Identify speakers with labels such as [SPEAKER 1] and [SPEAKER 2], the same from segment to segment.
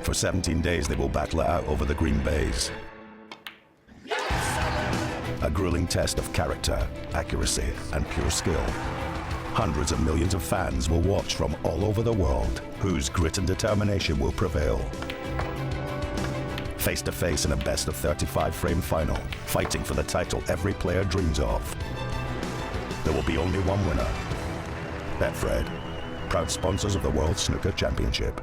[SPEAKER 1] For 17 days, they will battle it out over the green baize. A grueling test of character, accuracy, and pure skill. Hundreds of millions of fans will watch from all over the world, whose grit and determination will prevail. Face to face in a best of 35 frame final, fighting for the title every player dreams of. There will be only one winner. Betfred, proud sponsors of the World Snooker Championship.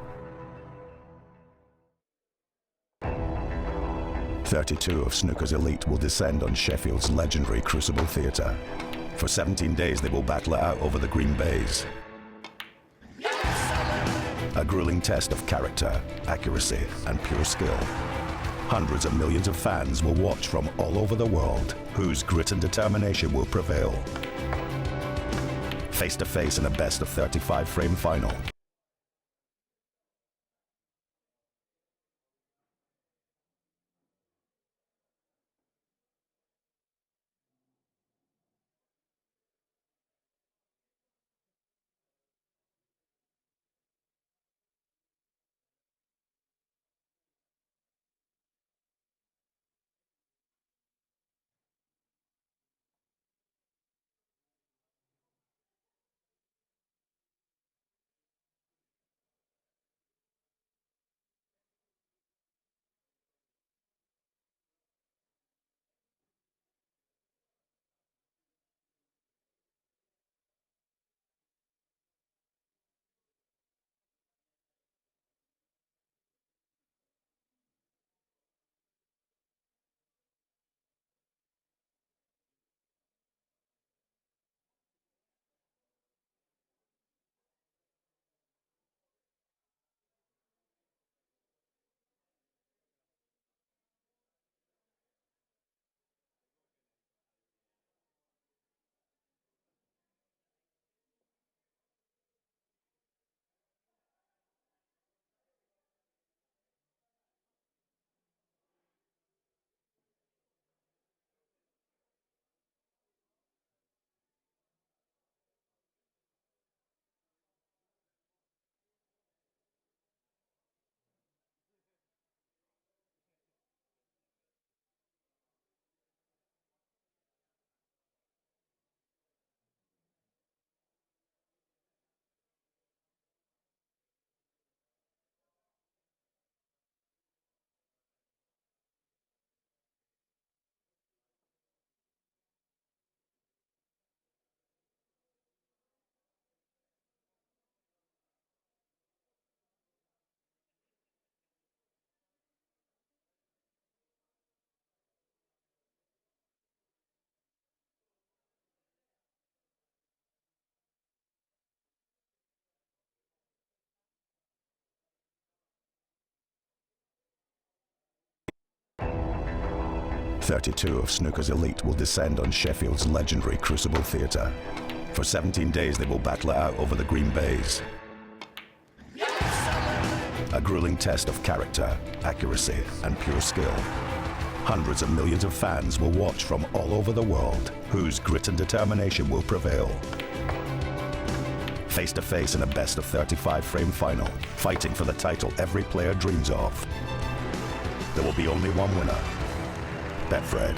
[SPEAKER 1] 32 of snooker's elite will descend on Sheffield's legendary Crucible Theatre. For 17 days, they will battle it out over the green baize. A grueling test of character, accuracy, and pure skill. Hundreds of millions of fans will watch from all over the world, whose grit and determination will prevail. Face to face in a best of 35 frame final. .32 of snooker's elite will descend on Sheffield's legendary Crucible Theatre. For 17 days, they will battle it out over the green baize. A grueling test of character, accuracy, and pure skill. Hundreds of millions of fans will watch from all over the world, whose grit and determination will prevail. Face to face in a best of 35 frame final, fighting for the title every player dreams of. There will be only one winner. Betfred,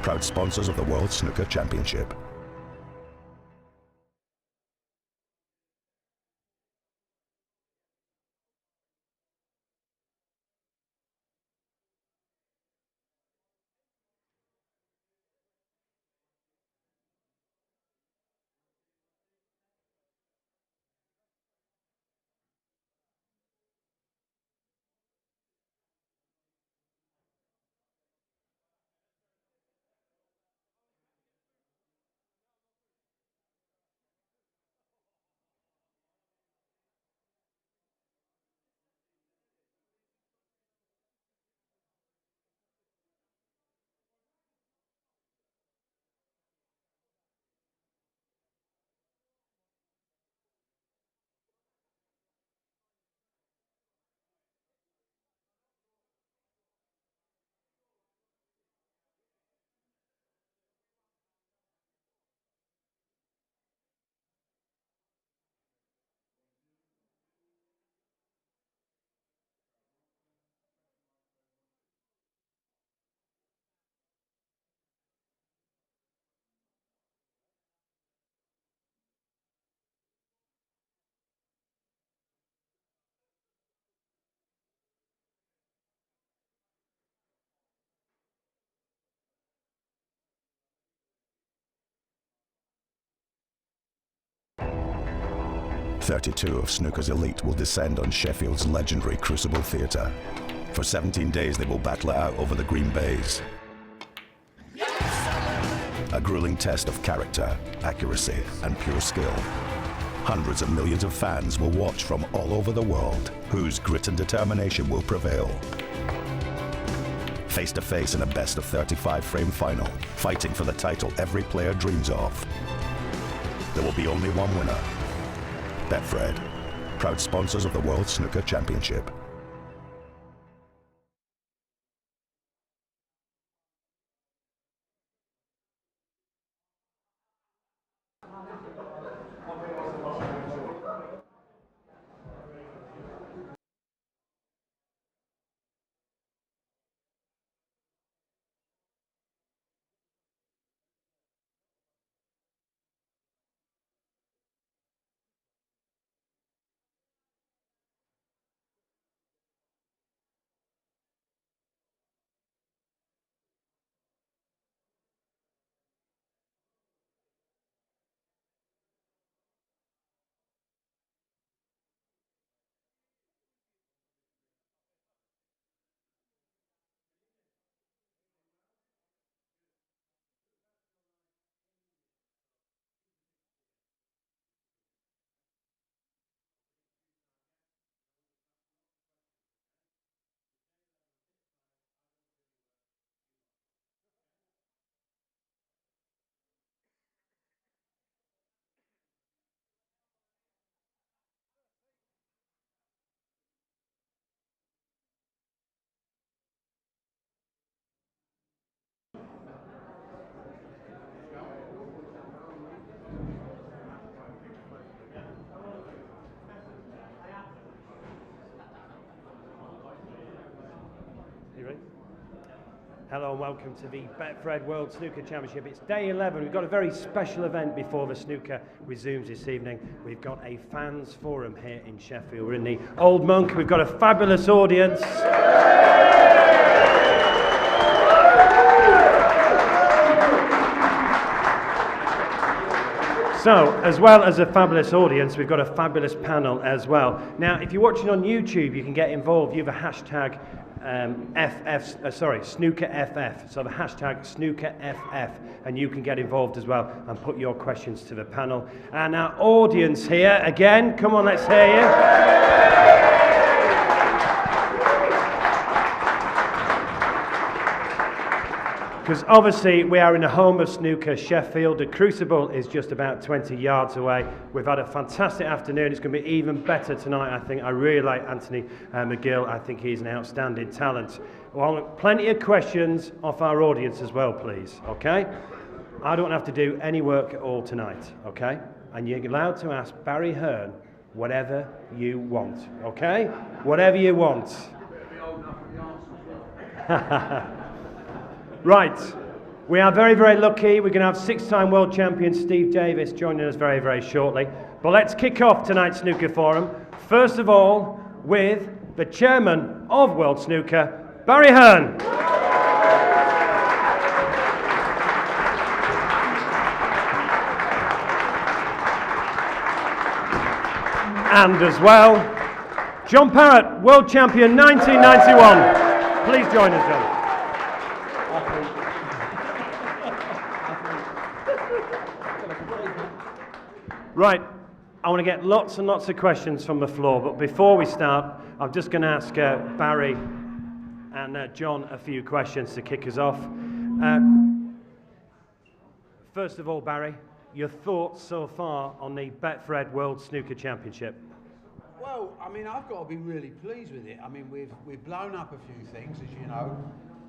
[SPEAKER 1] proud sponsors of the World Snooker Championship. 32 of snooker's elite will descend on Sheffield's legendary Crucible Theatre. For 17 days they will battle it out over the green bays. A grueling test of character, accuracy, and pure skill. Hundreds of millions of fans will watch from all over the world, whose grit and determination will prevail. Face to face in a best of 35 frame final, fighting for the title every player dreams of. There will be only one winner. Betfred, proud sponsors of the World Snooker Championship.
[SPEAKER 2] Hello and welcome to the Betfred World Snooker Championship. It's day 11. We've got a very special event before the snooker resumes this evening. We've got a fans forum here in Sheffield. We're in the Old Monk. We've got a fabulous audience. So, as well as a fabulous audience, we've got a fabulous panel as well. Now, if you're watching on YouTube, you can get involved. You have a hashtag Snooker FF. So the hashtag Snooker FF, and you can get involved as well and put your questions to the panel. And our audience here again, come on, let's hear you. Because obviously we are in the home of snooker, Sheffield. The Crucible is just about 20 yards away. We've had a fantastic afternoon. It's going to be even better tonight, I think. I really like Anthony McGill. I think he's an outstanding talent. Well, plenty of questions off our audience as well, please, okay? I don't have to do any work at all tonight, okay? And you're allowed to ask Barry Hearn whatever you want, okay? Whatever you want. Right, we are very, very lucky. We're going to have six-time world champion Steve Davis joining us very, very shortly. But let's kick off tonight's Snooker Forum, first of all, with the chairman of World Snooker, Barry Hearn. And as well, John Parrott, world champion 1991. Please join us, John. Right, I want to get lots and lots of questions from the floor, but before we start, I'm just going to ask Barry and John a few questions to kick us off. First of all, Barry, your thoughts so far on the Betfred World Snooker Championship?
[SPEAKER 3] Well, I mean, I've got to be really pleased with it. I mean, we've blown up a few things, as you know.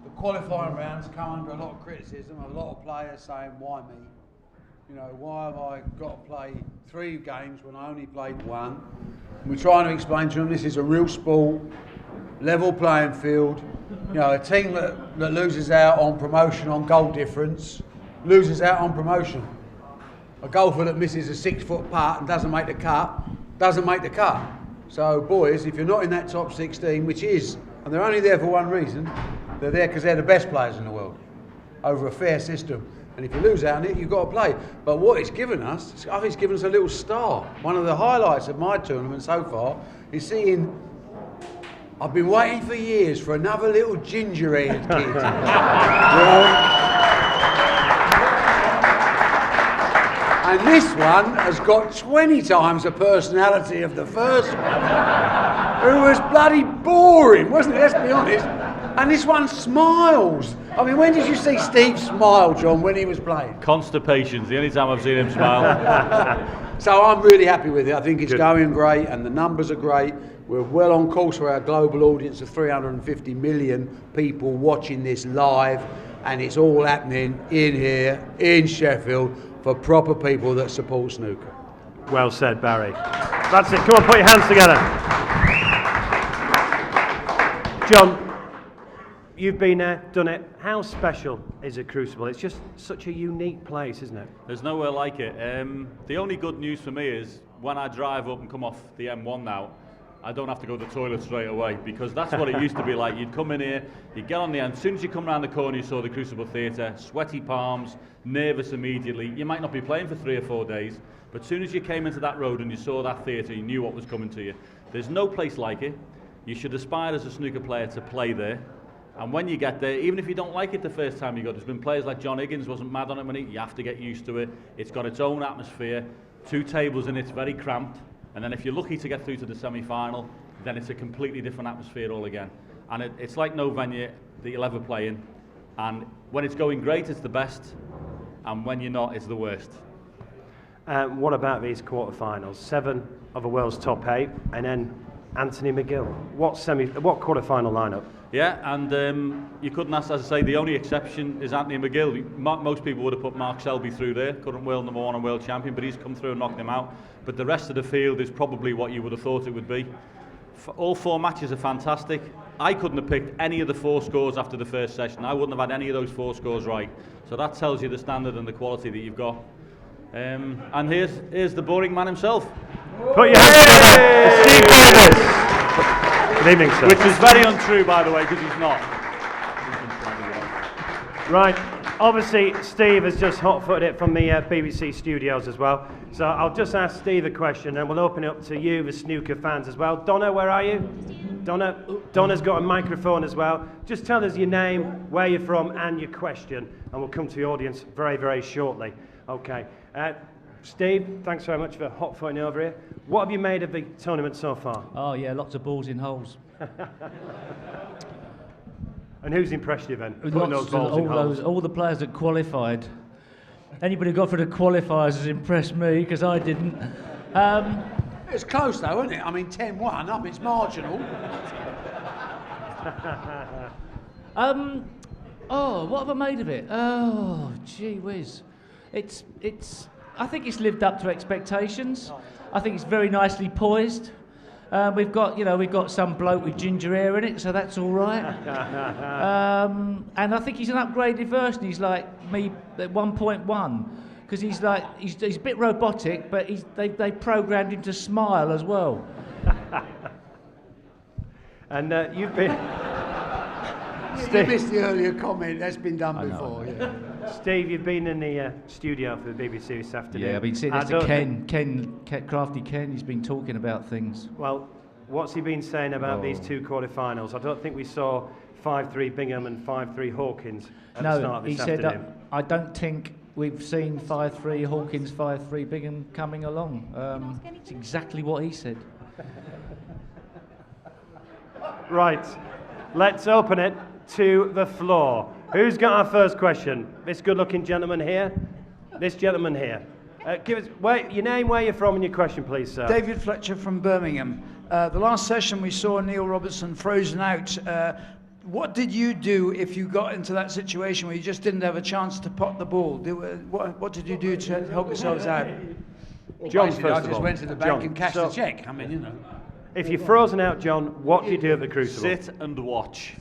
[SPEAKER 3] The qualifying rounds come under a lot of criticism, a lot of players saying, why me? You know, why have I got to play 3 games when I only played 1? And we're trying to explain to them this is a real sport, level playing field. You know, a team that loses out on promotion on goal difference loses out on promotion. A golfer that misses a 6-foot putt and doesn't make the cut, doesn't make the cut. So, boys, if you're not in that top 16, which is, and they're only there for one reason, they're there because they're the best players in the world, over a fair system. And if you lose out on it, you've got to play. But what it's given us, I think it's given us a little star. One of the highlights of my tournament so far is seeing. I've been waiting for years for another little ginger-haired kid. You know? And this one has got 20 times the personality of the first one, who was bloody boring, wasn't it? Let's be honest. And this one smiles. I mean, when did you see Steve smile, John, when he was playing?
[SPEAKER 4] Constipation's the only time I've seen him smile.
[SPEAKER 3] So I'm really happy with it. I think it's going great and the numbers are great. We're well on course for our global audience of 350 million people watching this live, and it's all happening in here, in Sheffield, for proper people that support snooker.
[SPEAKER 2] Well said, Barry. That's it. Come on, put your hands together. John, you've been there, done it. How special is a Crucible? It's just such a unique place, isn't it?
[SPEAKER 4] There's nowhere like it. The only good news for me is when I drive up and come off the M1 now, I don't have to go to the toilet straight away, because that's what it used to be like. You'd come in here, you'd get on the end, as soon as you come around the corner you saw the Crucible Theatre, sweaty palms, nervous immediately. You might not be playing for 3 or 4 days, but as soon as you came into that road and you saw that theatre, you knew what was coming to you. There's no place like it. You should aspire as a snooker player to play there. And when you get there, even if you don't like it the first time you go, there's been players like John Higgins wasn't mad on it when you have to get used to it. It's got its own atmosphere, 2 tables in it's very cramped. And then if you're lucky to get through to the semi-final, then it's a completely different atmosphere all again. And it's like no venue that you'll ever play in. And when it's going great, it's the best. And when you're not, it's the worst.
[SPEAKER 2] What about these quarterfinals? 7 of the world's top 8, and then Anthony McGill. What quarterfinal lineup?
[SPEAKER 4] Yeah, and you couldn't ask, as I say, the only exception is Anthony McGill. Most people would have put Mark Selby through there, current world number 1 and world champion, but he's come through and knocked him out. But the rest of the field is probably what you would have thought it would be. All 4 matches are fantastic. I couldn't have picked any of the 4 scores after the first session. I wouldn't have had any of those 4 scores right. So that tells you the standard and the quality that you've got. And here's the boring man himself.
[SPEAKER 2] Put your hands together, Steve Davis. Good evening, sir.
[SPEAKER 4] Which is very untrue, by the way, because he's not.
[SPEAKER 2] Right. Obviously, Steve has just hot-footed it from the BBC studios as well. So I'll just ask Steve a question, and we'll open it up to you, the snooker fans, as well. Donna, where are you? Donna's got a microphone as well. Just tell us your name, where you're from, and your question, and we'll come to the audience very, very shortly. Okay. Steve, thanks very much for hot-footing over here. What have you made of the tournament so far?
[SPEAKER 5] Oh yeah, lots of balls in holes.
[SPEAKER 2] And who's impressed you then?
[SPEAKER 5] All the players that qualified. Anybody who got through the qualifiers has impressed me, because I didn't.
[SPEAKER 3] It's close though, isn't it? I mean, 10-1 up, it's marginal.
[SPEAKER 5] What have I made of it? Oh, gee whiz. I think it's lived up to expectations. I think it's very nicely poised. We've got some bloke with ginger hair in it, so that's all right. And I think he's an upgraded version. He's like me at 1.1, because he's a bit robotic, but they programmed him to smile as well.
[SPEAKER 2] And you've been.
[SPEAKER 3] You missed the earlier comment. That's been done before. Yeah.
[SPEAKER 2] Steve, you've been in the studio for the BBC this afternoon.
[SPEAKER 5] Yeah, I've been sitting next to Ken, Crafty Ken. He's been talking about things.
[SPEAKER 2] Well, what's he been saying about these 2 quarterfinals? I don't think we saw 5-3 Bingham and 5-3 Hawkins at the start of this afternoon.
[SPEAKER 5] He said, I don't think we've seen 5-3 Hawkins, 5-3 Bingham coming along. It's exactly what he said.
[SPEAKER 2] Right, let's open it to the floor. Who's got our first question? This good-looking gentleman here? This gentleman here. Give us your name, where you're from, and your question, please, sir.
[SPEAKER 6] David Fletcher from Birmingham. The last session we saw Neil Robertson frozen out. What did you do if you got into that situation where you just didn't have a chance to pot the ball? What did you do to help yourselves out?
[SPEAKER 2] John,
[SPEAKER 3] first I just went to the bank and cashed the cheque. I mean, you know.
[SPEAKER 2] If you're frozen out, John, what do you do at the Crucible?
[SPEAKER 4] Sit and watch.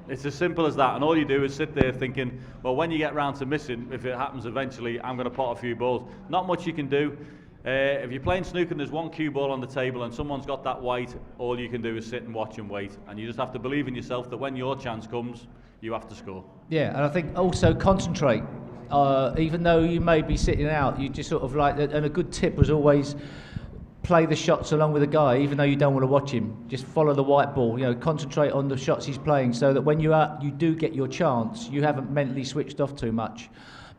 [SPEAKER 4] It's as simple as that, and all you do is sit there thinking, well, when you get round to missing, if it happens eventually, I'm going to pot a few balls. Not much you can do. If you're playing snooker and there's 1 cue ball on the table and someone's got that white, all you can do is sit and watch and wait. And you just have to believe in yourself that when your chance comes, you have to score.
[SPEAKER 5] Yeah, and I think also concentrate. even though you may be sitting out, you just sort of like, and a good tip was always play the shots along with the guy, even though you don't want to watch him. Just follow the white ball, concentrate on the shots he's playing, so that when you do get your chance, you haven't mentally switched off too much.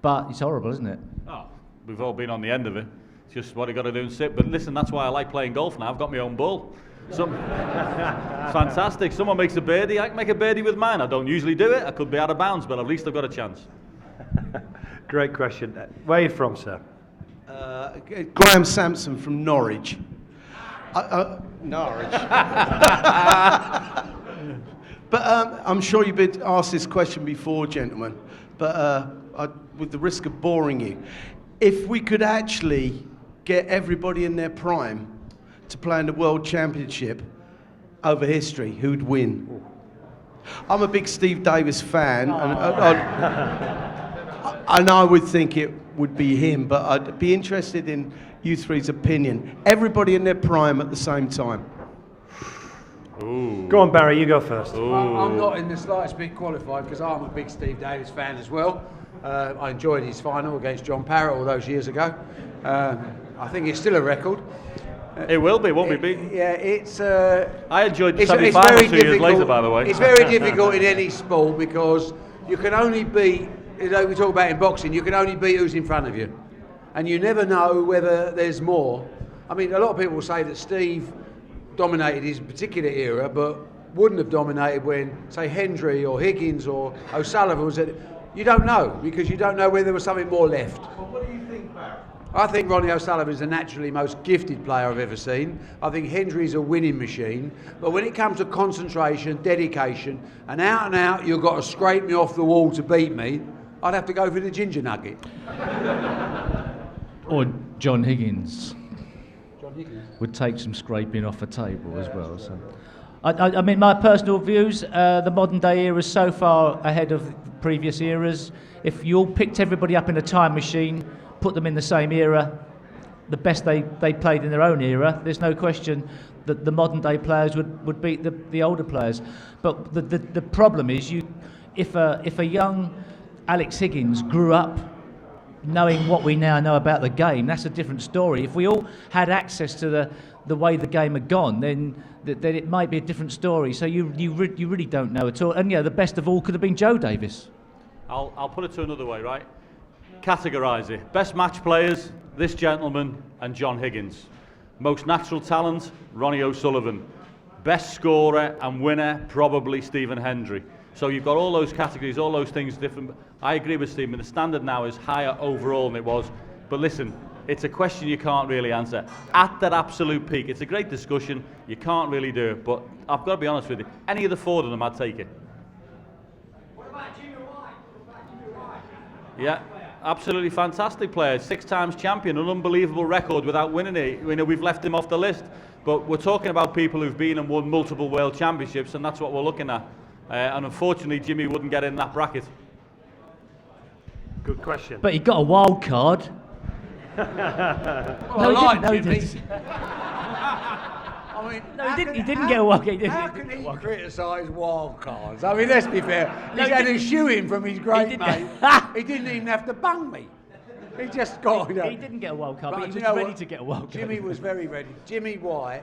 [SPEAKER 5] But it's horrible, isn't it?
[SPEAKER 4] Oh, we've all been on the end of it. It's just what you got to do and sit. But listen, that's why I like playing golf now. I've got my own ball. It's fantastic. Someone makes a birdie, I can make a birdie with mine. I don't usually do it. I could be out of bounds, but at least I've got a chance.
[SPEAKER 2] Great question. Where are you from, sir?
[SPEAKER 7] Graham Sampson from Norwich. Norwich. But I'm sure you've been asked this question before, gentlemen, but with the risk of boring you, if we could actually get everybody in their prime to play in the World Championship over history, who'd win? I'm a big Steve Davis fan, and I would think it would be him, but I'd be interested in you three's opinion. Everybody in their prime at the same time.
[SPEAKER 4] Ooh.
[SPEAKER 2] Go on, Barry, you go first.
[SPEAKER 3] I'm not in the slightest bit qualified because I'm a big Steve Davis fan as well. I enjoyed his final against John Parrott all those years ago. I think it's still a record.
[SPEAKER 4] It will be, won't it be?
[SPEAKER 3] Yeah, it's...
[SPEAKER 4] I enjoyed the
[SPEAKER 3] it's
[SPEAKER 4] semi-final
[SPEAKER 3] very
[SPEAKER 4] 2 years
[SPEAKER 3] difficult.
[SPEAKER 4] later, by the way.
[SPEAKER 3] It's very difficult in any sport because you can only beat, we talk about in boxing, you can only beat who's in front of you. And you never know whether there's more. I mean, a lot of people will say that Steve dominated his particular era, but wouldn't have dominated when, say, Hendry or Higgins or O'Sullivan was at... You don't know, because you don't know whether there was something more left.
[SPEAKER 7] Well, what do you think, Barry?
[SPEAKER 3] I think Ronnie O'Sullivan is the naturally most gifted player I've ever seen. I think Hendry's a winning machine. But when it comes to concentration, dedication, and out, you've got to scrape me off the wall to beat me, I'd have to go for the ginger nugget.
[SPEAKER 5] Or John Higgins.
[SPEAKER 3] John Higgins?
[SPEAKER 5] Would take some scraping off a table as well. So, I mean, my personal views, the modern day era is so far ahead of previous eras. If you all picked everybody up in a time machine, put them in the same era, the best they played in their own era, there's no question that the modern day players would beat the older players. But the problem is, if a young Alex Higgins grew up knowing what we now know about the game, that's a different story. If we all had access to the way the game had gone, then it might be a different story. So you really don't know at all. And the best of all could have been Joe Davis.
[SPEAKER 4] I'll put it to another way, right? Categorise it. Best match players, this gentleman and John Higgins. Most natural talent, Ronnie O'Sullivan. Best scorer and winner, probably Stephen Hendry. So you've got all those categories, all those things different. I agree with Stephen. The standard now is higher overall than it was. But listen, it's a question you can't really answer. At that absolute peak, it's a great discussion. You can't really do it. But I've got to be honest with you. Any of the four of them, I'd take it.
[SPEAKER 8] What about Jimmy White?
[SPEAKER 4] Yeah, absolutely fantastic player. 6 times champion, an unbelievable record without winning it. We've left him off the list. But we're talking about people who've been and won multiple world championships, and that's what we're looking at. And unfortunately, Jimmy wouldn't get in that bracket.
[SPEAKER 2] Good question.
[SPEAKER 5] But he got a wild card.
[SPEAKER 3] Well,
[SPEAKER 5] no, he
[SPEAKER 3] Jimmy.
[SPEAKER 5] didn't.
[SPEAKER 3] I mean,
[SPEAKER 5] No, he didn't get a wild card.
[SPEAKER 3] How can he criticise wild cards? I mean, let's be fair. He's had a shoe-in from his great mate. He didn't even have to bung me. He just got...
[SPEAKER 5] He didn't get a wild card, but he
[SPEAKER 3] do
[SPEAKER 5] was
[SPEAKER 3] you know
[SPEAKER 5] ready
[SPEAKER 3] what?
[SPEAKER 5] to get a wild card.
[SPEAKER 3] Jimmy was very ready. Jimmy White.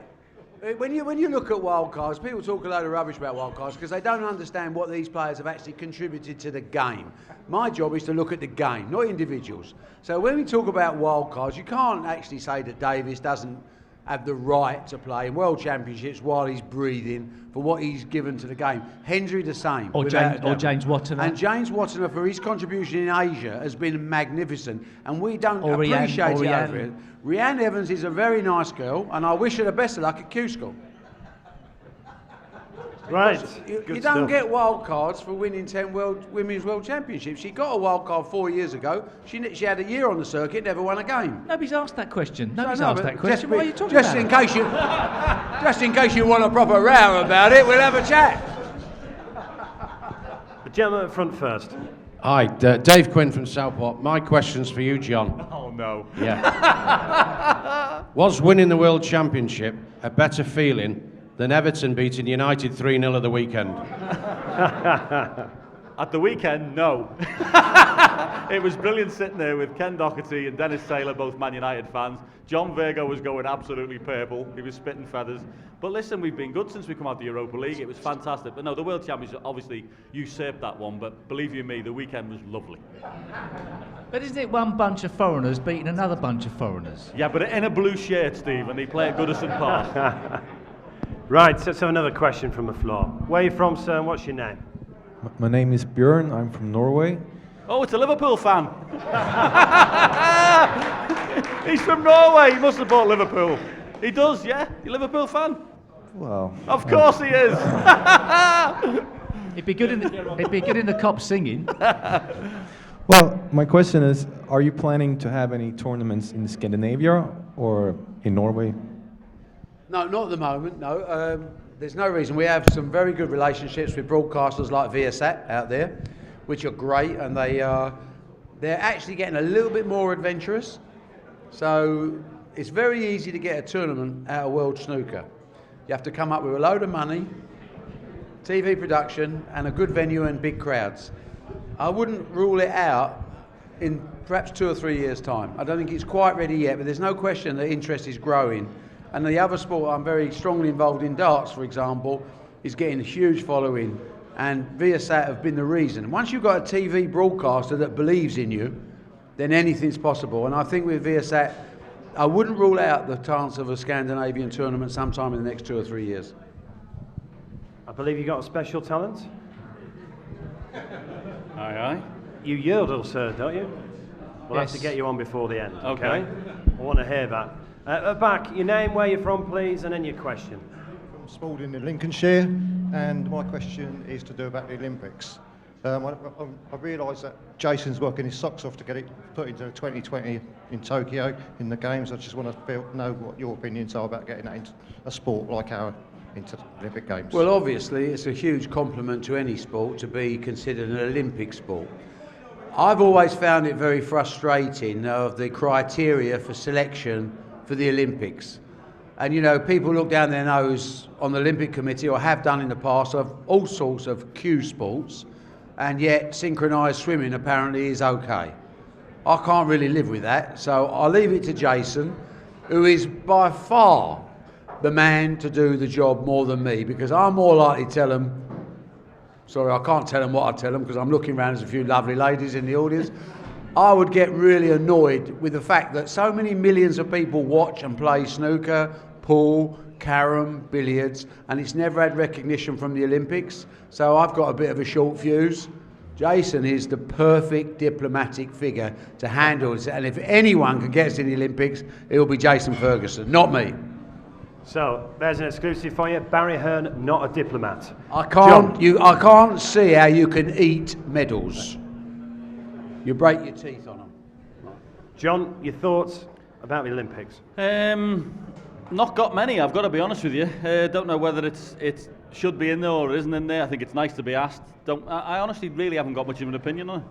[SPEAKER 3] When you look at wild cards, people talk a load of rubbish about wild cards because they don't understand what these players have actually contributed to the game. My job is to look at the game, not individuals. So when we talk about wild cards, you can't actually say that Davis doesn't have the right to play in World Championships while he's breathing for what he's given to the game. Hendry the same.
[SPEAKER 5] Or James Wattoner.
[SPEAKER 3] And James Wattoner, for his contribution in Asia, has been magnificent. And we don't
[SPEAKER 5] Or
[SPEAKER 3] appreciate
[SPEAKER 5] Rhiannon.
[SPEAKER 3] it over here. Rhiannon Evans is a very nice girl, and I wish her the best of luck at Q School.
[SPEAKER 2] Right.
[SPEAKER 3] You
[SPEAKER 2] Good
[SPEAKER 3] don't
[SPEAKER 2] stuff.
[SPEAKER 3] get wild cards for winning 10 Women's World Championships. She got a wild card 4 years ago. She had a year on the circuit, never won a game.
[SPEAKER 5] Nobody's asked that question. Nobody's
[SPEAKER 3] No,
[SPEAKER 5] asked
[SPEAKER 3] but
[SPEAKER 5] that question. What are you talking
[SPEAKER 3] just
[SPEAKER 5] about?
[SPEAKER 3] just in case you want a proper row about it, we'll have a chat.
[SPEAKER 2] The gentleman at front first.
[SPEAKER 9] Hi, Dave Quinn from Southport. My question's for you, John.
[SPEAKER 4] Oh, no.
[SPEAKER 9] Yeah. Was winning the World Championship a better feeling than Everton beating United 3-0 at the weekend?
[SPEAKER 4] At the weekend, no. It was brilliant sitting there with Ken Doherty and Dennis Taylor, both Man United fans. John Virgo was going absolutely purple. He was spitting feathers. But listen, we've been good since we come out of the Europa League. It was fantastic. But no, the World Championship obviously usurped that one. But believe you me, the weekend was lovely.
[SPEAKER 5] But isn't it one bunch of foreigners beating another bunch of foreigners?
[SPEAKER 4] Yeah, but in a blue shirt, Steve, and they play at Goodison Park.
[SPEAKER 2] Right, so another question from the floor. Where are you from, sir, and what's your name?
[SPEAKER 10] My name is Björn, I'm from Norway.
[SPEAKER 4] Oh, it's a Liverpool fan. He's from Norway. He must support Liverpool. He does, yeah? You a Liverpool fan?
[SPEAKER 10] Well,
[SPEAKER 4] of course he is.
[SPEAKER 5] It'd be good in the Cop singing.
[SPEAKER 10] well, my question is, are you planning to have any tournaments in Scandinavia or in Norway?
[SPEAKER 3] No, not at the moment, no. There's no reason. We have some very good relationships with broadcasters like Viasat out there, which are great, and they're actually getting a little bit more adventurous. So it's very easy to get a tournament out of World Snooker. You have to come up with a load of money, TV production, and a good venue and big crowds. I wouldn't rule it out in perhaps 2 or 3 years' time. I don't think it's quite ready yet, but there's no question that interest is growing. And the other sport I'm very strongly involved in, darts, for example, is getting a huge following. And Viasat have been the reason. Once you've got a TV broadcaster that believes in you, then anything's possible. And I think with Viasat, I wouldn't rule out the chance of a Scandinavian tournament sometime in the next 2 or 3 years.
[SPEAKER 2] I believe you got a special talent.
[SPEAKER 4] Aye, aye.
[SPEAKER 2] You yodel, sir, don't you? We'll
[SPEAKER 5] Yes.
[SPEAKER 2] have to get you on before the end.
[SPEAKER 4] Okay.
[SPEAKER 2] I want to hear that. Back, your name, where you're from, please, and then your question.
[SPEAKER 11] From Spalding in Lincolnshire, and my question is to do about the Olympics. I realise that Jason's working his socks off to get it put into 2020 in Tokyo in the games. I just want to know what your opinions are about getting that into a sport like our into the Olympic Games.
[SPEAKER 3] Well, obviously, it's a huge compliment to any sport to be considered an Olympic sport. I've always found it very frustrating of the criteria for selection for the Olympics. And you know, people look down their nose on the Olympic Committee, or have done in the past, of all sorts of cue sports, and yet synchronised swimming apparently is okay. I can't really live with that, so I'll leave it to Jason, who is by far the man to do the job more than me, because I'm more likely to tell him, sorry, I can't tell him what I tell him because I'm looking around, there's a few lovely ladies in the audience. I would get really annoyed with the fact that so many millions of people watch and play snooker, pool, carom, billiards, and it's never had recognition from the Olympics. So I've got a bit of a short fuse. Jason is the perfect diplomatic figure to handle it, and if anyone can get us in the Olympics, it'll be Jason Ferguson, not me.
[SPEAKER 2] So, there's an exclusive for you. Barry Hearn, not a diplomat.
[SPEAKER 3] I can't see how you can eat medals. You break your teeth on them.
[SPEAKER 2] John, your thoughts about the Olympics?
[SPEAKER 4] Not got many, I've got to be honest with you. Don't know whether it should be in there or isn't in there. I think it's nice to be asked. I honestly really haven't got much of an opinion on it.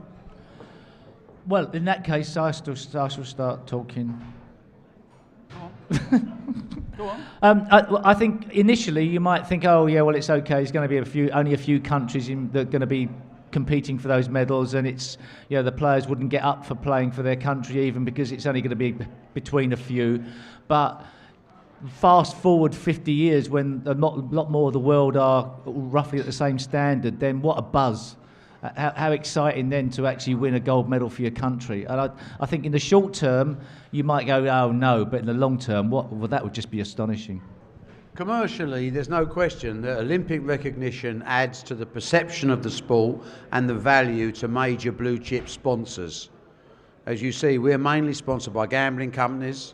[SPEAKER 5] Well, in that case, I shall start talking.
[SPEAKER 4] Go on.
[SPEAKER 5] I think initially you might think, oh yeah, well it's okay. There's going to be only a few countries that are going to be competing for those medals, and it's, you know, the players wouldn't get up for playing for their country even because it's only going to be between a few. But fast forward 50 years when a lot more of the world are roughly at the same standard, then what a buzz. How exciting then to actually win a gold medal for your country. And I think in the short term you might go, oh no, but in the long term, that would just be astonishing.
[SPEAKER 3] Commercially, there's no question that Olympic recognition adds to the perception of the sport and the value to major blue chip sponsors. As you see, we're mainly sponsored by gambling companies,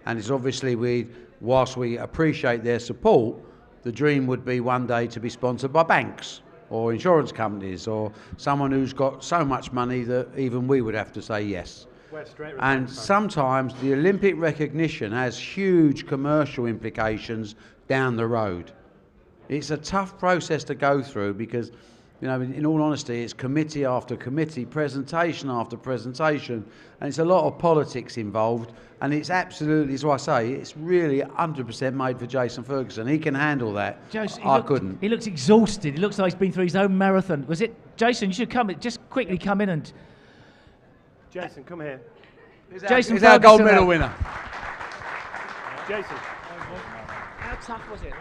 [SPEAKER 3] and it's obviously whilst we appreciate their support, the dream would be one day to be sponsored by banks or insurance companies or someone who's got so much money that even we would have to say yes. And sometimes the Olympic recognition has huge commercial implications down the road. It's a tough process to go through because You know, in all honesty, it's committee after committee, presentation after presentation, and it's a lot of politics involved. And it's absolutely, as I say, it's really 100% made for Jason Ferguson. He can handle that. I couldn't.
[SPEAKER 5] He looks exhausted. He looks like he's been through his own marathon. Was it, Jason? You should come. Just quickly come in and.
[SPEAKER 2] Jason, come here.
[SPEAKER 5] Jason
[SPEAKER 3] is our gold medal winner.
[SPEAKER 2] Jason.
[SPEAKER 5] How tough was it?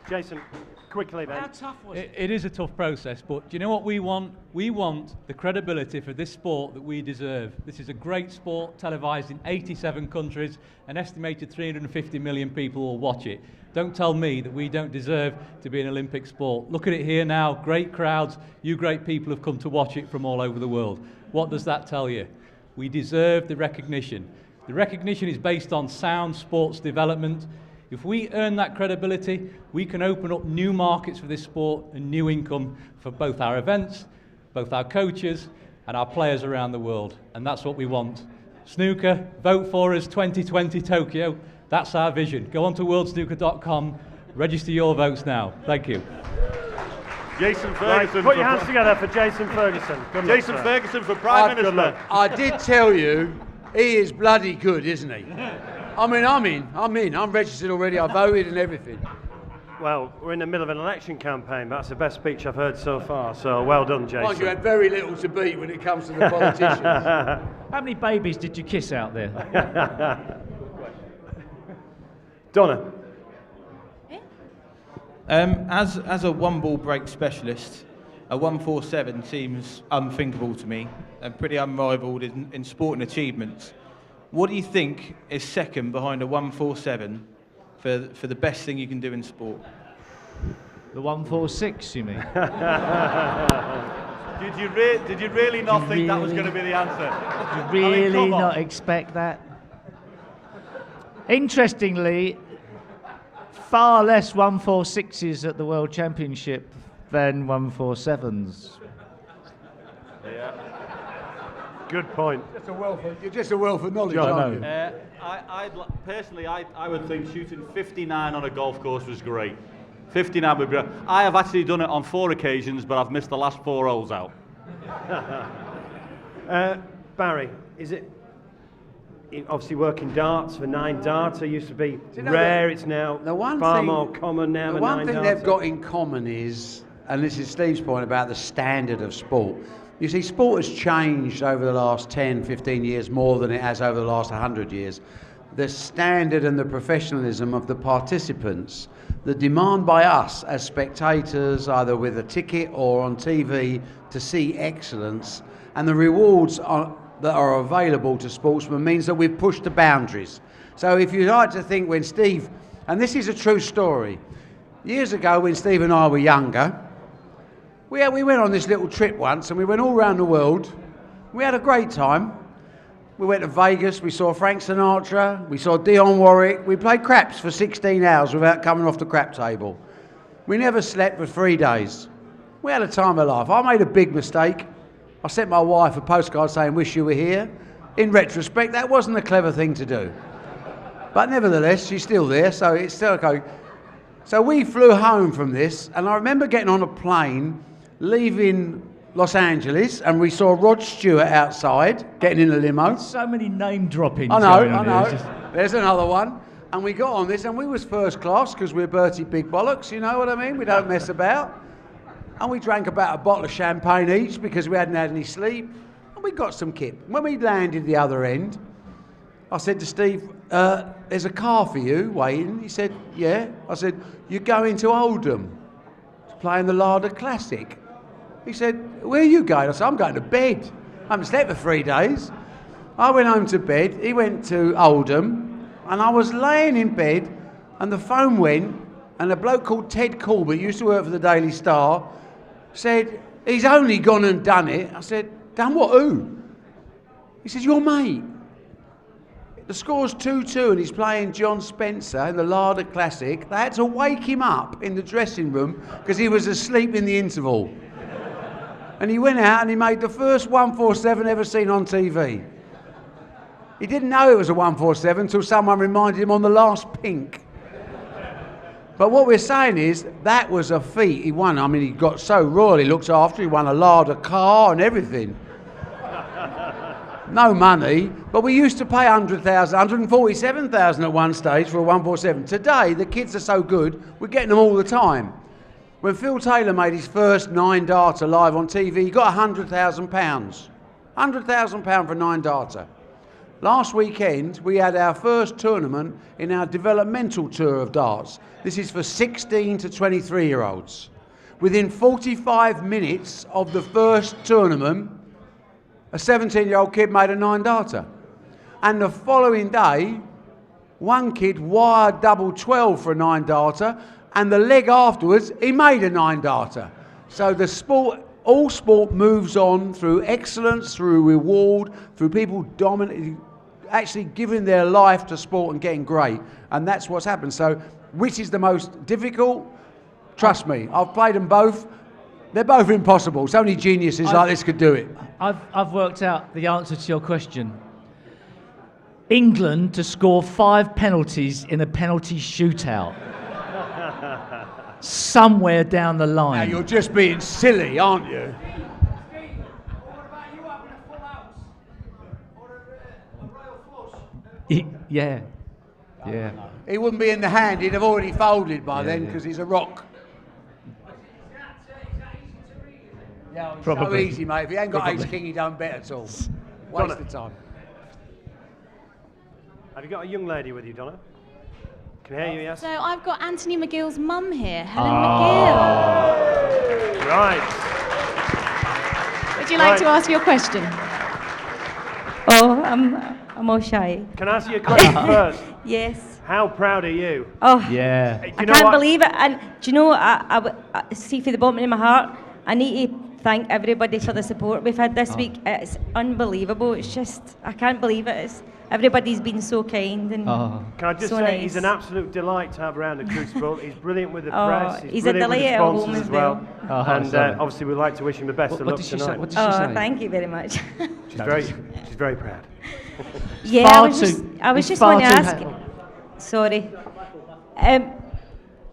[SPEAKER 2] Jason, quickly then.
[SPEAKER 5] How tough was it?
[SPEAKER 12] It is a tough process, but do you know what we want? We want the credibility for this sport that we deserve. This is a great sport, televised in 87 countries. An estimated 350 million people will watch it. Don't tell me that we don't deserve to be an Olympic sport. Look at it here now, great crowds. You great people have come to watch it from all over the world. What does that tell you? We deserve the recognition. The recognition is based on sound sports development. If we earn that credibility, we can open up new markets for this sport and new income for both our events, both our coaches and our players around the world. And that's what we want. Snooker, vote for us 2020 Tokyo. That's our vision. Go on to worldsnooker.com, register your votes now. Thank you.
[SPEAKER 4] Jason Ferguson.
[SPEAKER 2] Right, put your hands together for Jason Ferguson. Good luck,
[SPEAKER 4] Jason
[SPEAKER 2] sir.
[SPEAKER 4] Ferguson for Prime Minister.
[SPEAKER 3] I did tell you, he is bloody good, isn't he? I mean, I'm in. I'm registered already. I voted and everything.
[SPEAKER 2] Well, we're in the middle of an election campaign. That's the best speech I've heard so far. So well done, Jason.
[SPEAKER 3] Mind you had very little to beat when it comes to the politicians.
[SPEAKER 5] How many babies did you kiss out there?
[SPEAKER 2] Donna.
[SPEAKER 13] As a one-ball break specialist, a 147 seems unthinkable to me and pretty unrivaled in sporting achievements. What do you think is second behind a 147 for the best thing you can do in sport?
[SPEAKER 5] The 146, you mean?
[SPEAKER 4] Did you really not think that was going to be the answer?
[SPEAKER 5] Did you really
[SPEAKER 4] come on.
[SPEAKER 5] not expect that? Interestingly, far less 146s at the World Championship than 147s.
[SPEAKER 4] Yeah.
[SPEAKER 2] Good point.
[SPEAKER 3] You're just a wealth of knowledge, aren't you?
[SPEAKER 4] Personally, I would think shooting 59 on a golf course was great. 59 would be great. I have actually done it on 4 occasions, but I've missed the last 4 holes out.
[SPEAKER 2] Barry, is it obviously working darts for 9 darts? It used to be
[SPEAKER 3] you know
[SPEAKER 2] rare.
[SPEAKER 3] the-
[SPEAKER 2] It's now
[SPEAKER 3] the one
[SPEAKER 2] far
[SPEAKER 3] thing-
[SPEAKER 2] more common now.
[SPEAKER 3] The
[SPEAKER 2] a
[SPEAKER 3] one
[SPEAKER 2] 9
[SPEAKER 3] thing
[SPEAKER 2] darter.
[SPEAKER 3] they've got in common is, and this is Steve's point about the standard of sport. You see, sport has changed over the last 10, 15 years more than it has over the last 100 years. The standard and the professionalism of the participants, the demand by us as spectators, either with a ticket or on TV, to see excellence, and the rewards that are available to sportsmen means that we've pushed the boundaries. So if you like to think when Steve, and this is a true story, years ago when Steve and I were younger, we went on this little trip once and we went all around the world. We had a great time. We went to Vegas, we saw Frank Sinatra, we saw Dionne Warwick. We played craps for 16 hours without coming off the crap table. We never slept for 3 days. We had a time of life. I made a big mistake. I sent my wife a postcard saying, "Wish you were here." In retrospect, that wasn't a clever thing to do. But nevertheless, she's still there, so it's still okay. So we flew home from this, and I remember getting on a plane, leaving Los Angeles, and we saw Rod Stewart outside, getting in a limo.
[SPEAKER 5] So many name droppings.
[SPEAKER 3] I know.
[SPEAKER 5] going on here.
[SPEAKER 3] There's another one. And we got on this, and we was first class, because we're Bertie Big Bollocks, you know what I mean? We don't mess about. And we drank about a bottle of champagne each, because we hadn't had any sleep. And we got some kip. When we landed the other end, I said to Steve, "There's a car for you waiting." He said, "Yeah." I said, "You're going to Oldham to play in the Larder Classic." He said, "Where are you going?" I said, "I'm going to bed. I haven't slept for 3 days." I went home to bed. He went to Oldham, and I was laying in bed, and the phone went, and a bloke called Ted Corbett, used to work for the Daily Star, said, "He's only gone and done it." I said, "Done what, who?" He said, "Your mate. The score's 2-2 and he's playing John Spencer in the Larder Classic. They had to wake him up in the dressing room because he was asleep in the interval. And he went out and he made the first 147 ever seen on TV. He didn't know it was a 147 until someone reminded him on the last pink. But what we're saying is that was a feat. He won. I mean, he got so royal. He looked after. He won a Lada car and everything. No money, but we used to pay 100,000, 147,000 at one stage for a 147. Today, the kids are so good, we're getting them all the time. When Phil Taylor made his first 9-darter live on TV, he got £100,000. £100,000 for a 9-darter. Last weekend, we had our first tournament in our developmental tour of darts. This is for 16 to 23-year-olds. Within 45 minutes of the first tournament, a 17-year-old kid made a 9-darter. And the following day, one kid wired double 12 for a 9-darter, and the leg afterwards, he made a 9-darter. So the sport, all sport moves on through excellence, through reward, through people actually giving their life to sport and getting great. And that's what's happened. So which is the most difficult? Trust me, I've played them both. They're both impossible. So only geniuses like this could do it.
[SPEAKER 5] I've worked out the answer to your question. England to score 5 penalties in a penalty shootout. Somewhere down the line.
[SPEAKER 3] Now you're just being silly, aren't you?
[SPEAKER 5] Yeah.
[SPEAKER 3] He wouldn't be in the hand. He'd have already folded by then because he's a rock. Yeah, it's so easy, mate. If he ain't got ace king, he don't bet at all. Waste of time.
[SPEAKER 2] Have you got a young lady with you, Donna? Can hear you, yes?
[SPEAKER 14] So I've got Anthony McGill's mum here, Helen McGill.
[SPEAKER 2] Right.
[SPEAKER 14] Would you like to ask your question?
[SPEAKER 15] Oh, I'm all shy.
[SPEAKER 2] Can I ask you a question first?
[SPEAKER 15] Yes.
[SPEAKER 2] How proud are you?
[SPEAKER 15] Oh,
[SPEAKER 5] yeah.
[SPEAKER 15] I can't believe it. And do you know, I see from the bottom of my heart, I need to thank everybody for the support we've had this week. It's unbelievable. It's just, I can't believe it. Everybody's been so kind and
[SPEAKER 2] Can I just
[SPEAKER 15] so
[SPEAKER 2] say,
[SPEAKER 15] nice.
[SPEAKER 2] He's an absolute delight to have around the Crucible. He's brilliant with the press.
[SPEAKER 15] He's a
[SPEAKER 2] brilliant with
[SPEAKER 15] delight
[SPEAKER 2] the
[SPEAKER 15] at home
[SPEAKER 2] sponsors
[SPEAKER 15] as
[SPEAKER 2] as well.
[SPEAKER 15] well.
[SPEAKER 2] And obviously, we'd like to wish him the best of luck tonight.
[SPEAKER 5] What did she say?
[SPEAKER 15] Thank you very much.
[SPEAKER 2] She's very proud.
[SPEAKER 15] Yeah, I was just want to ask. Sorry.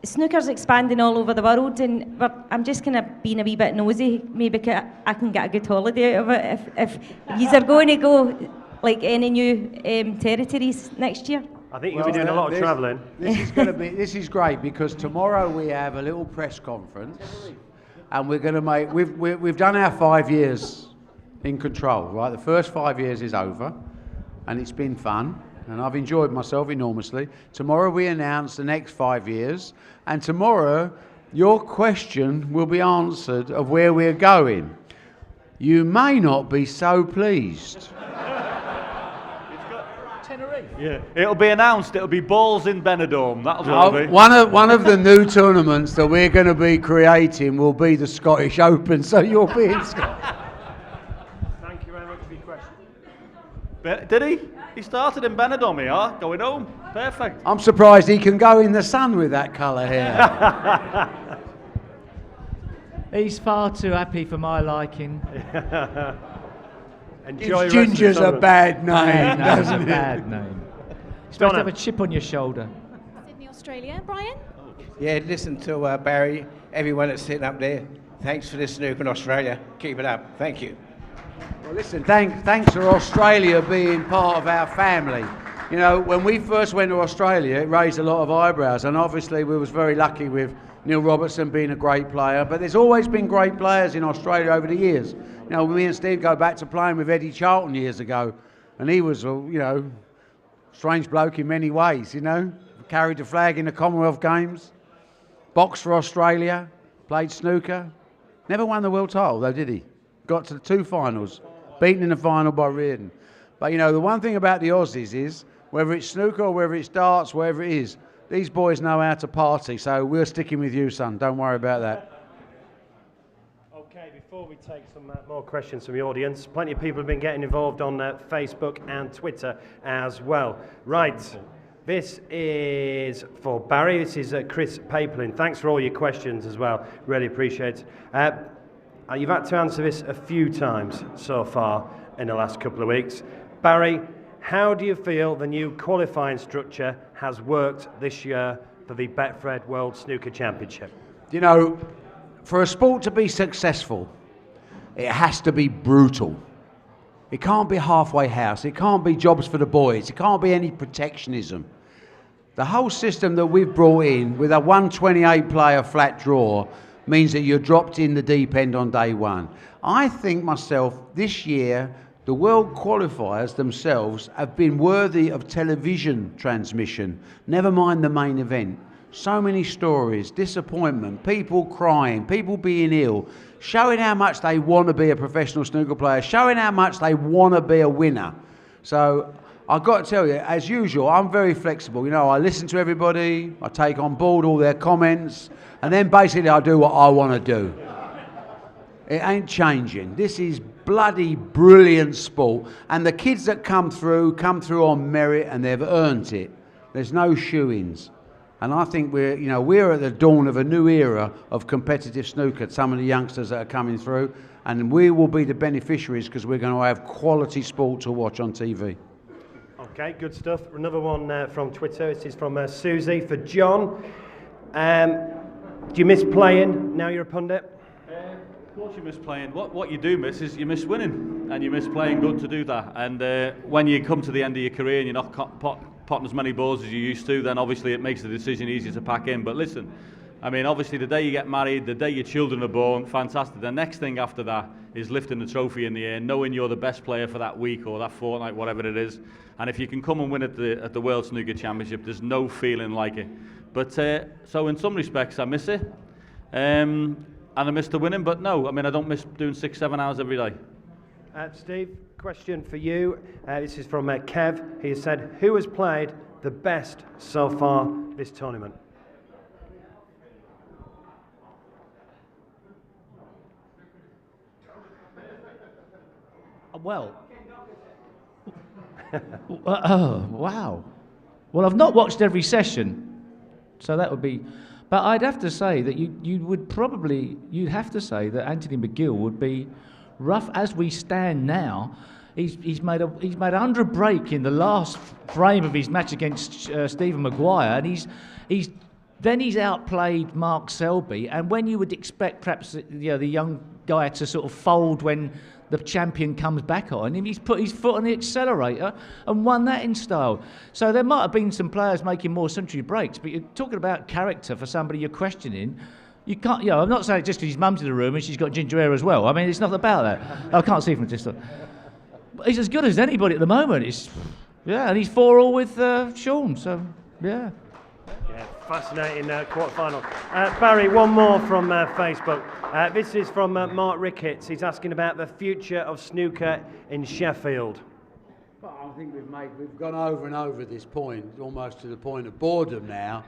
[SPEAKER 15] Snooker's expanding all over the world, and I'm just kind of being a wee bit nosy. Maybe I can get a good holiday out of it if you are going to go like any new territories next year.
[SPEAKER 2] I think you'll be doing a lot of travelling.
[SPEAKER 3] This is great because tomorrow we have a little press conference, and we're going to make. We've done our 5 years in control. Right, the first 5 years is over, and it's been fun. And I've enjoyed myself enormously. Tomorrow we announce the next 5 years, and tomorrow your question will be answered of where we're going. You may not be so pleased.
[SPEAKER 4] Yeah, it'll be announced. It'll be balls in Benidorm. That'll be.
[SPEAKER 3] One of the new tournaments that we're going to be creating will be the Scottish Open. So you'll be in Scotland.
[SPEAKER 2] Thank you very much for your question.
[SPEAKER 4] Did he? He started in Benidorm here, going home. Perfect.
[SPEAKER 3] I'm surprised he can go in the sun with that colour hair.
[SPEAKER 5] He's far too happy for my liking.
[SPEAKER 2] Enjoy
[SPEAKER 3] Ginger's a bad name, doesn't
[SPEAKER 5] a
[SPEAKER 3] it?
[SPEAKER 5] bad name. You're supposed to have a chip on your shoulder.
[SPEAKER 14] Sydney, Australia. Brian?
[SPEAKER 16] Yeah, listen to Barry, everyone that's sitting up there. Thanks for this snooker in Australia. Keep it up. Thank you.
[SPEAKER 3] Well, listen, thanks for Australia being part of our family. You know, when we first went to Australia, it raised a lot of eyebrows, and obviously we was very lucky with Neil Robertson being a great player, but there's always been great players in Australia over the years. You know, me and Steve go back to playing with Eddie Charlton years ago, and he was, strange bloke in many ways, carried the flag in the Commonwealth Games, boxed for Australia, played snooker, never won the world title though, did he? Got to the 2 finals, beaten in the final by Reardon. But the one thing about the Aussies is, whether it's snooker or whether it's darts, wherever it is, these boys know how to party, so we're sticking with you, son. Don't worry about that.
[SPEAKER 2] Okay, before we take some more questions from the audience, plenty of people have been getting involved on Facebook and Twitter as well. Right, this is for Barry. This is Chris Paperlin. Thanks for all your questions as well. Really appreciate it. You've had to answer this a few times so far in the last couple of weeks. Barry, how do you feel the new qualifying structure has worked this year for the Betfred World Snooker Championship?
[SPEAKER 3] You know, for a sport to be successful, it has to be brutal. It can't be halfway house. It can't be jobs for the boys. It can't be any protectionism. The whole system that we've brought in with a 128 player flat draw means that you're dropped in the deep end on day one. I think myself, this year, the world qualifiers themselves have been worthy of television transmission, never mind the main event. So many stories, disappointment, people crying, people being ill, showing how much they want to be a professional snooker player, showing how much they want to be a winner. So I've got to tell you, as usual, I'm very flexible. You know, I listen to everybody, I take on board all their comments, and then basically I do what I want to do. It ain't changing. This is bloody brilliant sport, and the kids that come through on merit, and they've earned it. There's no shoo-ins. And I think we're at the dawn of a new era of competitive snooker, some of the youngsters that are coming through, and we will be the beneficiaries because we're going to have quality sport to watch on TV.
[SPEAKER 2] Okay, good stuff. Another one from Twitter. This is from Susie for John. Do you miss playing now you're a pundit?
[SPEAKER 4] Of course you miss playing. What you do miss is you miss winning, and you miss playing good to do that. And when you come to the end of your career and you're not potting as many balls as you used to, then obviously it makes the decision easier to pack in. But listen, I mean, obviously the day you get married, the day your children are born, fantastic. The next thing after that is lifting the trophy in the air, knowing you're the best player for that week or that fortnight, whatever it is. And if you can come and win at the World Snooker Championship, there's no feeling like it. But so in some respects, I miss it. And I miss the winning, but no, I mean, I don't miss doing 6-7 hours every day.
[SPEAKER 2] Steve, question for you. This is from Kev. He has said, who has played the best so far this tournament?
[SPEAKER 5] Well, oh, wow. Well, I've not watched every session, so that would be... But I'd have to say that you'd have to say that Anthony McGill would be rough as we stand now. He's made 100 break in the last frame of his match against Stephen Maguire, and he's outplayed Mark Selby. And when you would expect perhaps the young guy to sort of fold when the champion comes back on him, he's put his foot on the accelerator and won that in style. So there might have been some players making more century breaks, but you're talking about character for somebody you're questioning. You can't, I'm not saying it just because his mum's in the room and she's got ginger hair as well. I mean, it's not about that. I can't see from this. He's as good as anybody at the moment. And he's 4-4 with Sean, so yeah.
[SPEAKER 2] Fascinating quarter-final. Barry, one more from Facebook. This is from Mark Ricketts. He's asking about the future of snooker in Sheffield.
[SPEAKER 3] Well, I think we've gone over and over this point, almost to the point of boredom now.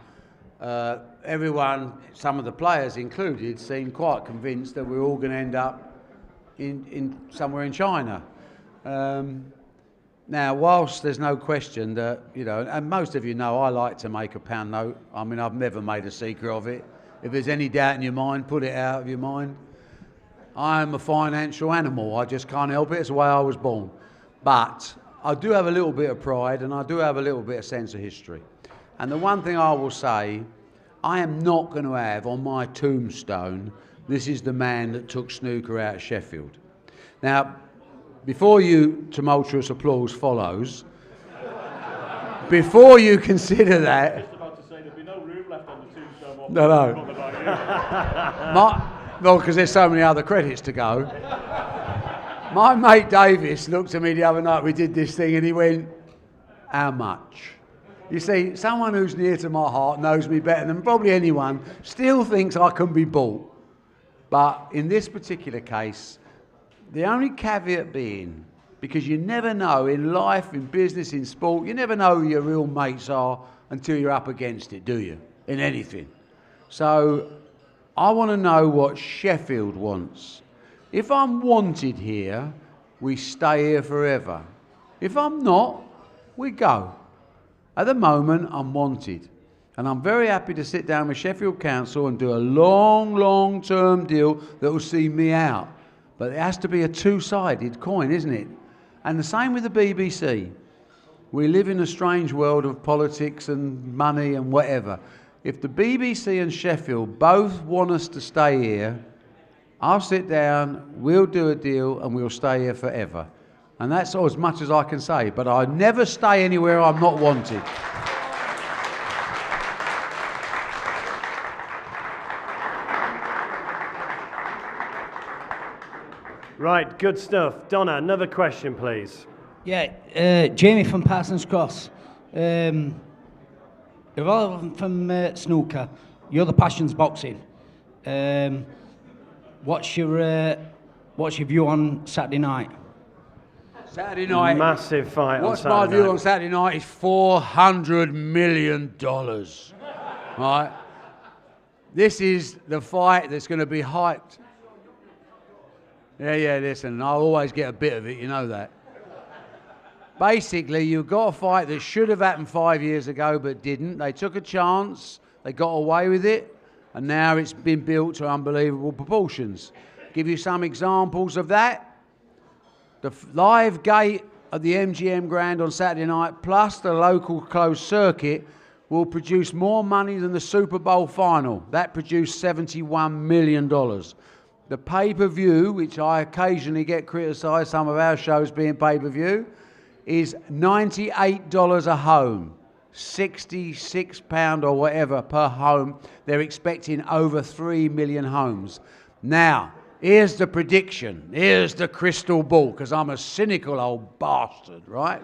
[SPEAKER 3] Everyone, some of the players included, seem quite convinced that we're all going to end up in somewhere in China. Now, whilst there's no question that, and most of you know I like to make a pound note. I mean, I've never made a secret of it. If there's any doubt in your mind, put it out of your mind. I am a financial animal. I just can't help it. It's the way I was born. But I do have a little bit of pride, and I do have a little bit of sense of history. And the one thing I will say, I am not going to have on my tombstone, this is the man that took snooker out of Sheffield. Now, before you tumultuous applause follows, before you consider that...
[SPEAKER 4] I was just about to say there'd be no room left on the tombstone.
[SPEAKER 3] No. Well, because there's so many other credits to go. My mate Davis looked at me the other night, we did this thing, and he went, how much? You see, someone who's near to my heart, knows me better than probably anyone, still thinks I can be bought. But in this particular case, the only caveat being, because you never know in life, in business, in sport, you never know who your real mates are until you're up against it, do you? In anything. So I want to know what Sheffield wants. If I'm wanted here, we stay here forever. If I'm not, we go. At the moment, I'm wanted. And I'm very happy to sit down with Sheffield Council and do a long-term deal that will see me out. But it has to be a two-sided coin, isn't it? And the same with the BBC. We live in a strange world of politics and money and whatever. If the BBC and Sheffield both want us to stay here, I'll sit down, we'll do a deal, and we'll stay here forever. And that's as much as I can say, but I never stay anywhere I'm not wanted.
[SPEAKER 2] Right, good stuff. Donna, another question, please.
[SPEAKER 17] Yeah, Jamie from Parsons Cross. Irrelevant from snooker. You're the passions boxing. What's your view on Saturday night?
[SPEAKER 3] Saturday night.
[SPEAKER 2] Massive fight on
[SPEAKER 3] What's
[SPEAKER 2] Saturday
[SPEAKER 3] my view
[SPEAKER 2] night.
[SPEAKER 3] on Saturday night is $400 million. Right? This is the fight that's going to be hyped. Yeah, listen, I'll always get a bit of it, you know that. Basically, you've got a fight that should have happened 5 years ago but didn't. They took a chance, they got away with it, and now it's been built to unbelievable proportions. Give you some examples of that. The live gate at the MGM Grand on Saturday night, plus the local closed circuit, will produce more money than the Super Bowl final. That produced $71 million. The pay-per-view, which I occasionally get criticised, some of our shows being pay-per-view, is $98 a home, £66 or whatever per home. They're expecting over 3 million homes. Now, here's the prediction. Here's the crystal ball, because I'm a cynical old bastard, right?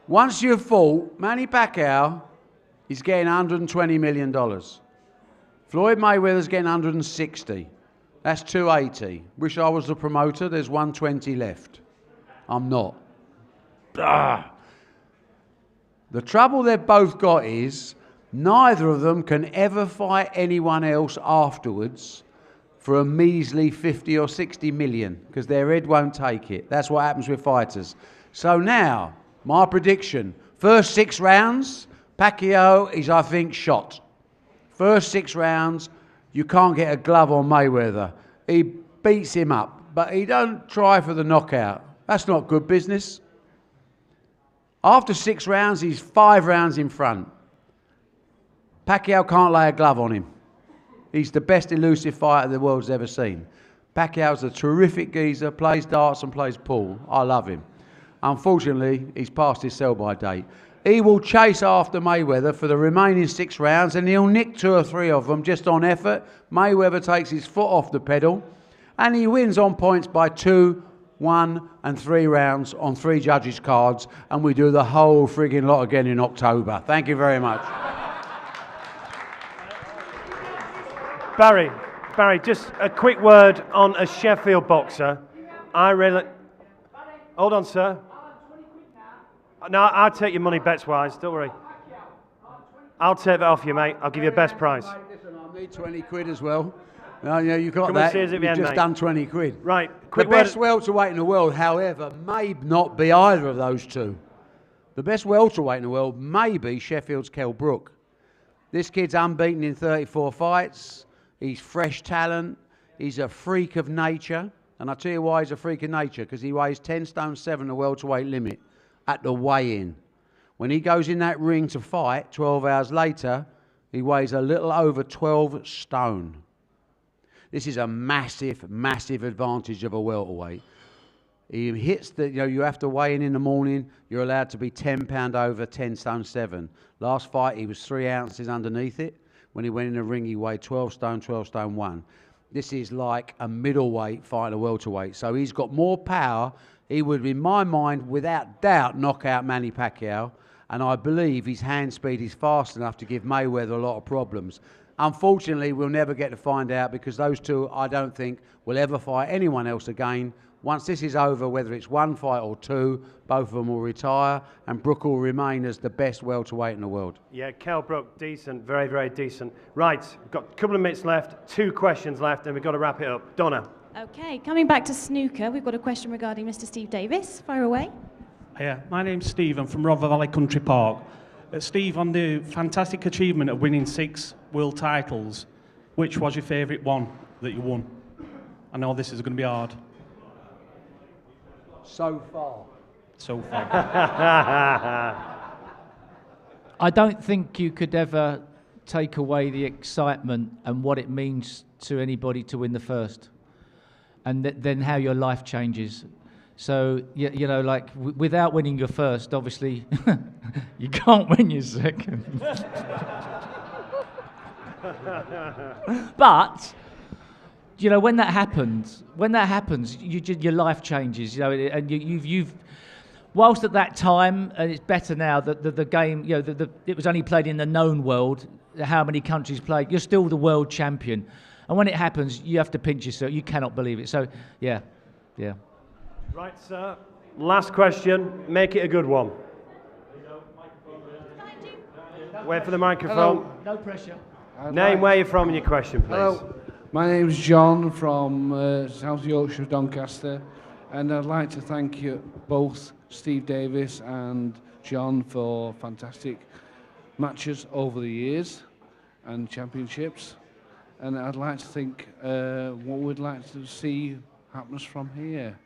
[SPEAKER 3] Once you've fought, Manny Pacquiao is getting $120 million. Floyd Mayweather's getting 160. That's 280. Wish I was the promoter. There's 120 left. I'm not. The trouble they've both got is neither of them can ever fight anyone else afterwards for a measly 50 or 60 million, because their head won't take it. That's what happens with fighters. So now, my prediction, first 6 rounds, Pacquiao is, I think, shot. First 6 rounds, you can't get a glove on Mayweather. He beats him up, but he don't try for the knockout. That's not good business. After 6 rounds, he's 5 rounds in front. Pacquiao can't lay a glove on him. He's the best elusive fighter the world's ever seen. Pacquiao's a terrific geezer, plays darts and plays pool. I love him. Unfortunately, he's past his sell-by date. He will chase after Mayweather for the remaining 6 rounds, and he'll nick 2 or 3 of them just on effort. Mayweather takes his foot off the pedal, and he wins on points by 2, 1 and 3 rounds on 3 judges' cards, and we do the whole frigging lot again in October. Thank you very much.
[SPEAKER 2] Barry, just a quick word on a Sheffield boxer. Hold on, sir. No, I'll take your money bets-wise, don't worry. I'll take that off you, mate. I'll give you the best price.
[SPEAKER 3] Listen, I'll need 20 quid as well. Yeah, you got
[SPEAKER 2] Come
[SPEAKER 3] that.
[SPEAKER 2] and see us at the
[SPEAKER 3] You've
[SPEAKER 2] end,
[SPEAKER 3] just
[SPEAKER 2] mate.
[SPEAKER 3] done 20 quid.
[SPEAKER 2] Right,
[SPEAKER 3] The
[SPEAKER 2] quick
[SPEAKER 3] best
[SPEAKER 2] word.
[SPEAKER 3] welterweight in the world, however, may not be either of those two. The best welterweight in the world may be Sheffield's Kell Brook. This kid's unbeaten in 34 fights. He's fresh talent. He's a freak of nature. And I'll tell you why he's a freak of nature, because he weighs 10 stone 7, the welterweight limit, at the weigh-in. When he goes in that ring to fight, 12 hours later, he weighs a little over 12 stone. This is a massive, massive advantage of a welterweight. He hits the, you have to weigh in the morning. You're allowed to be 10 pound over 10 stone 7. Last fight, he was 3 ounces underneath it. When he went in the ring, he weighed 12 stone 1. This is like a middleweight fighting a welterweight. So he's got more power. He would, in my mind, without doubt, knock out Manny Pacquiao. And I believe his hand speed is fast enough to give Mayweather a lot of problems. Unfortunately, we'll never get to find out, because those two, I don't think, will ever fight anyone else again. Once this is over, whether it's 1 fight or 2, both of them will retire, and Brook will remain as the best welterweight in the world.
[SPEAKER 2] Yeah, Kell Brook, decent, very, very decent. Right, we've got a couple of minutes left, 2 questions left, and we've got to wrap it up. Donna.
[SPEAKER 14] Okay, coming back to snooker, we've got a question regarding Mr. Steve Davis. Fire away.
[SPEAKER 18] Yeah, my name's Steve. I'm from Rother Valley Country Park. Steve, on the fantastic achievement of winning 6 world titles, which was your favourite one that you won? I know this is going to be hard.
[SPEAKER 3] So far.
[SPEAKER 18] So far.
[SPEAKER 5] I don't think you could ever take away the excitement and what it means to anybody to win the first, and then how your life changes. So, you know, like, without winning your first, obviously, you can't win your second. But, you know, when that happens, your life changes, you know, and you've whilst at that time, and it's better now, that the game, you know, it was only played in the known world, how many countries played, you're still the world champion. And when it happens, you have to pinch yourself. You cannot believe it. So, yeah.
[SPEAKER 2] Right, sir. Last question. Make it a good one. Wait for the microphone.
[SPEAKER 19] Hello.
[SPEAKER 5] No pressure.
[SPEAKER 2] Name, where you're from, and your question, please.
[SPEAKER 19] Hello. My name's John from South Yorkshire, Doncaster, and I'd like to thank you both, Steve Davis and John, for fantastic matches over the years and championships. And I'd like to think what we'd like to see happens from here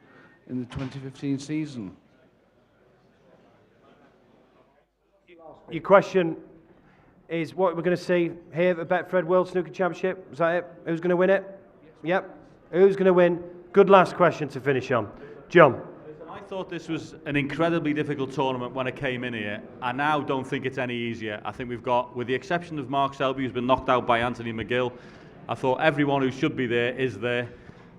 [SPEAKER 19] in the 2015 season.
[SPEAKER 2] Your question is what we're going to see here at the Betfred World Snooker Championship. Is that it? Who's going to win it? Yep. Who's going to win? Good last question to finish on. John.
[SPEAKER 4] I thought this was an incredibly difficult tournament when I came in here. I now don't think it's any easier. I think we've got, with the exception of Mark Selby, who's been knocked out by Anthony McGill, I thought everyone who should be there is there.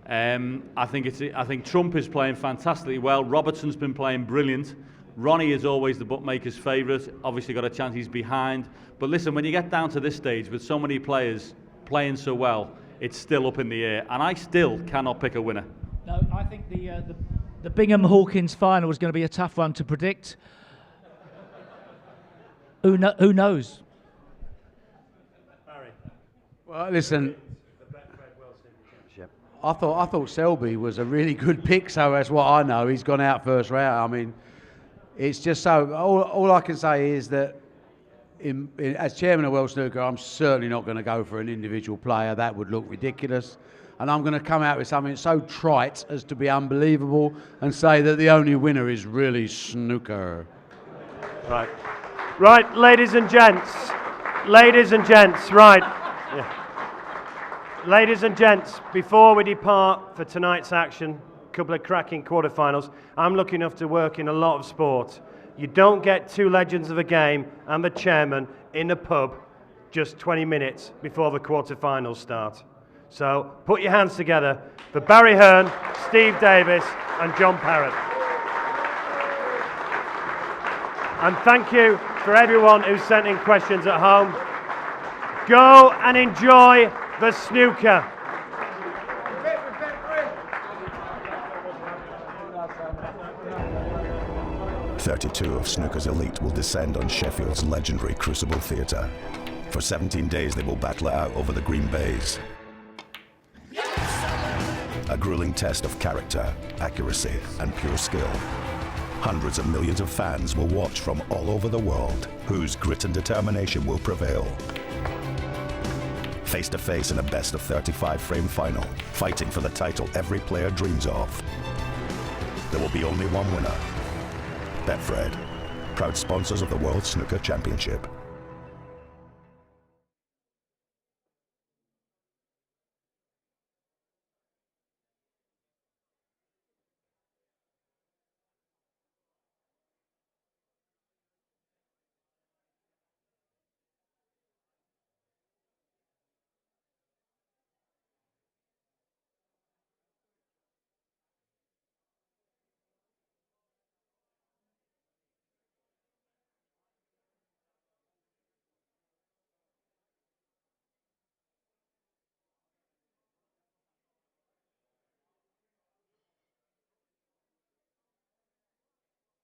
[SPEAKER 4] I think Trump is playing fantastically well. Robertson's been playing brilliant. Ronnie is always the bookmaker's favourite. Obviously got a chance, he's behind. But listen, when you get down to this stage with so many players playing so well, it's still up in the air. And I still cannot pick a winner.
[SPEAKER 5] No, I think the Bingham-Hawkins final is going to be a tough one to predict. Who knows?
[SPEAKER 3] Well, listen, I thought Selby was a really good pick, so that's what I know. He's gone out first round. I mean, it's just so... All I can say is that as chairman of World Snooker, I'm certainly not going to go for an individual player. That would look ridiculous. And I'm going to come out with something so trite as to be unbelievable and say that the only winner is really Snooker.
[SPEAKER 2] Right, ladies and gents, right. Yeah. Ladies and gents, before we depart for tonight's action, a couple of cracking quarterfinals, I'm lucky enough to work in a lot of sport. You don't get two legends of a game and the chairman in a pub just 20 minutes before the quarterfinals start. So put your hands together for Barry Hearn, Steve Davis and John Parrott. And thank you for everyone who sent in questions at home. Go and enjoy the snooker.
[SPEAKER 1] "32 of snooker's elite will descend on Sheffield's legendary Crucible Theatre. For 17 days they will battle it out over the green bays. A grueling test of character, accuracy, and pure skill. Hundreds of millions of fans will watch from all over the world, whose grit and determination will prevail. Face to face in a best of 35 frame final, fighting for the title every player dreams of. There will be only one winner. Betfred, proud sponsors of the World Snooker Championship.